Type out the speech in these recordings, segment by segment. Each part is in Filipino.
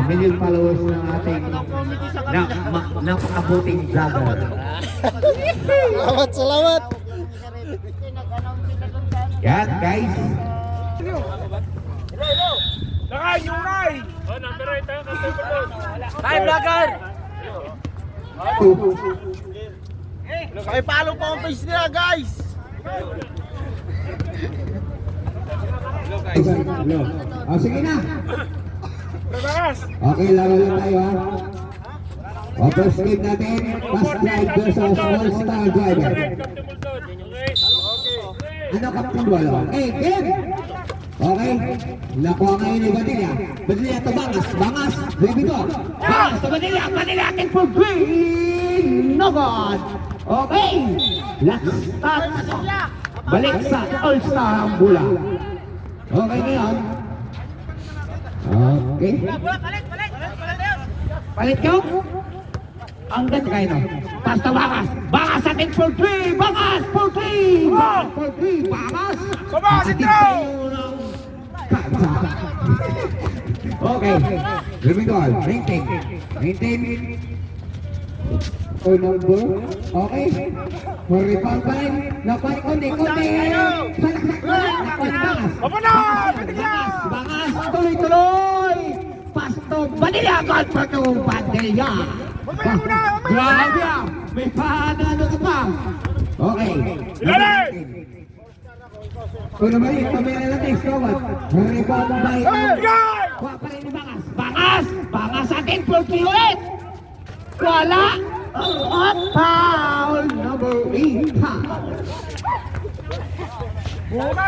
million followers ng ating napakabuting vlogger. Salamat. Yan guys. Nakay, yung nai! Oh, number 8 tayo, Tay, vlogger! Ay, follow po ang page nila, guys. Sige na. Prabas! Okay, laro lang tayo ha. First game natin, Fast Drive versus All Star Driver. Ano Captain Ball? Okay, game! Okay, nakuha ngayon ni Badilla. Badilla to Bangas, Bangas, baby ko. Bangas to Badilla, Badilla ating for green, no God. Okay, last start. Balik sa All Star ang bola. Okay ngayon. Okay. Palit ko. Ang ganda kayo no. Basta Bangas. Bangas ating for three. Bangas for three. Bangas for three. Bangas. Bangas ito! Okay. Lumigol. Maintain. Maintain. O number. Okay. Rebound pa rin. Nakuha kundi. Salaksak na. Nakuha ni Bangas. Opo na! Batigyan! Bangas. Tuloy-tuloy. Pasto. Badilla. God for two. Badilla. Grabe ah. May paano ka pa. Okay. Ilalim! Kung naman yung pamilya natin, Stowat. Rebound by... Bigay! Kuha pa rin ni Bangas. Bangas! Bangas atin, Fulky ulit! Wala! At foul number 8. Buka!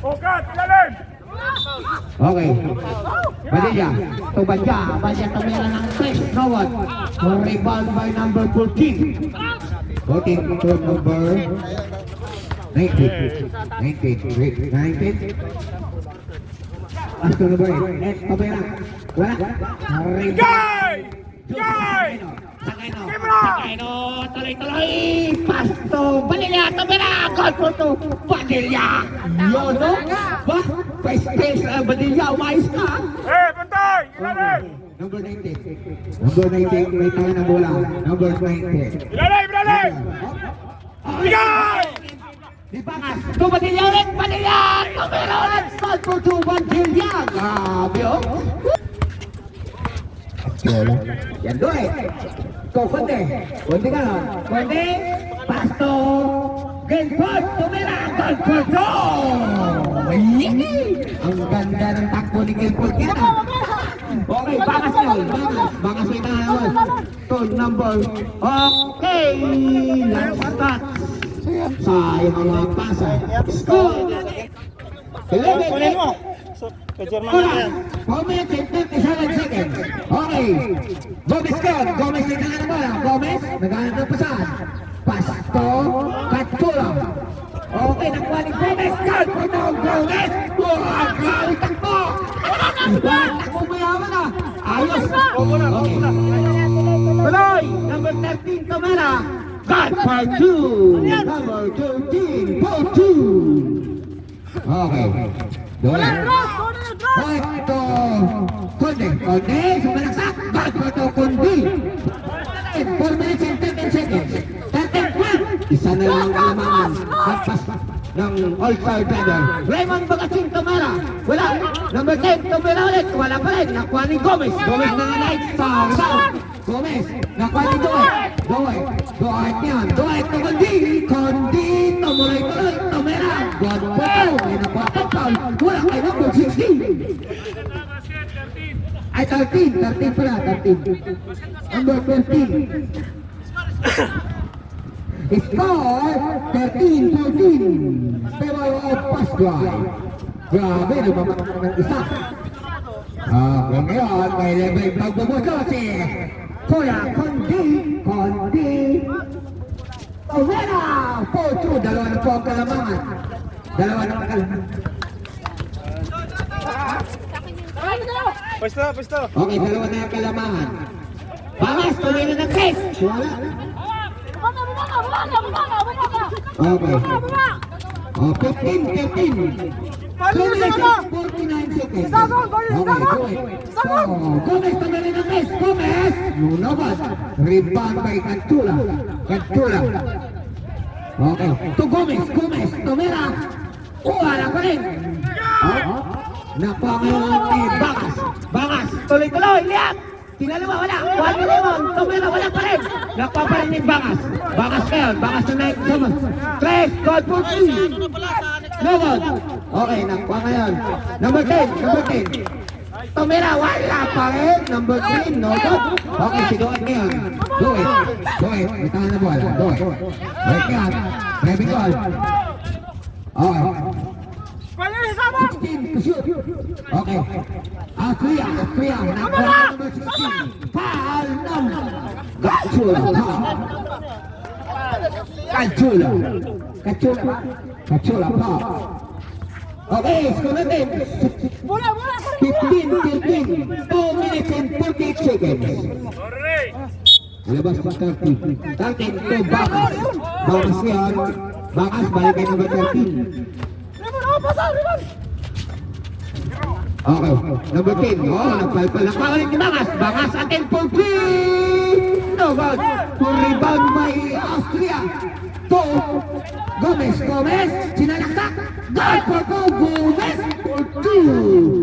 Ugat, ilalim! Okay. Badilla. To Badja. Badja tumira ng 3. Stowat. Rebound by number 14. Okay, to number... 19. Pasto na ba eh? Net, pabaya. Wala. Bigay! Bigay! Sakayno, tuloy-tuloy. Pasto, Badilla, tumira. God for two. Badilla. Yun, no? Ba? Pa-space, Badilla, umayos ka. Bantay! Ilalim! Number 19. Number 19, may tayo na bola. Number 20. Ilalim! Bigay! Di Bangas, to Badilla ulit, Badilla! Tumira ulit, God for two, Badilla. Grabe, oh. Yan doy. Ito, Konde. Konde ka no? Konde, Pasto, Genford, tumira, God for two! Ang ganda ng takbo ni Genford yan. Okay, Bangas yun. Bangas may tahanan. To number, okay, last start. Sayang ang mga pasa. Score! 11. Ulan! 4 minutes and 57 seconds. Okay. Gomez ka. Gomez nagkalaan ng bola. Gomez, nagkalaan ng pasahan. Pasto, Katula. Okay, nakuha ni Gomez. Kalpito, Gomez. Grabe takbo. Takbo mayaman na. Ayos. Okay. Tuloy. Number 13, Camara. God for two. Number 13, for two. Okay. Doon. Ito. Konde. Konde. Sumalaksak. God for two. Konde. 4 minutes and 13 seconds. 13. Isa na lang ang kalamangan. Pagpas ng all-star driver. Raymond Bagasin Camara. Wala. Number 10. Tumira ulit. Wala pa rin. Nakuha ni Gomez. Gomez na nga light star. Gomez. Nakuha ni Doet. Doet niyan. Doet na Kondi. Kondi. Tumuloy-tuloy. Tumira. God wow. May nakuha ang foul. Wala kay number 16. Ay 13. 13 pala. 13. Number 13. Score 13-14. Pero of pass drive. Grabe, lumamak ng isa. Kung ngayon, may level vlog bumuto si Kuya Kondi. Tumira! 4-2. Dalawa na po ang kalamangan. Pwesto! Okay, dalawa na ang kalamangan. Bangas, tumira ng 3. Wala. Okay. 15-15. 2 minutes and 49 seconds. Okay, go it. So, Gomez to Melinakes. Gomez. Lunaban. Rebound by Cantula. Cantula. Okay, to Gomez. Gomez. Tumira. Wala pa rin. Oh. Nakuha ngayon ni Bangas. Bangas. Tuloy-tuloy. Lihat. Tinalawa, wala. Wala lemon. Tumira, wala pa rin. Nakuha pa rin ni Bangas. Bangas ngayon. Bangas na naik. Tres. Goal for 2. No good. Okay, nakuha ngayon. Number 10. Number 10. Tumira, wala pa rin. Number 10. No good. Okay, sigawan ngayon. Do it. Do it. May tangan na bola. Do it. Break yan. Break goal. Okay. 16 to shoot. Okay. Clear. Nakuha number 16. Foul number. Cachula. Cachula. Foul. Okay, score natin. 15. 2 minutes and 48 seconds. Alright. Labas pa 30. 13 to Bakas. Bakas yan. Bakas, balik kay number 13. Okay, number 10. Oh, nagpalpal na kawalit ni Bangas. Bangas atin for free. No good. To rebound by Austria. To Gomez. Sinalaksak. Goal for Gomez for 2.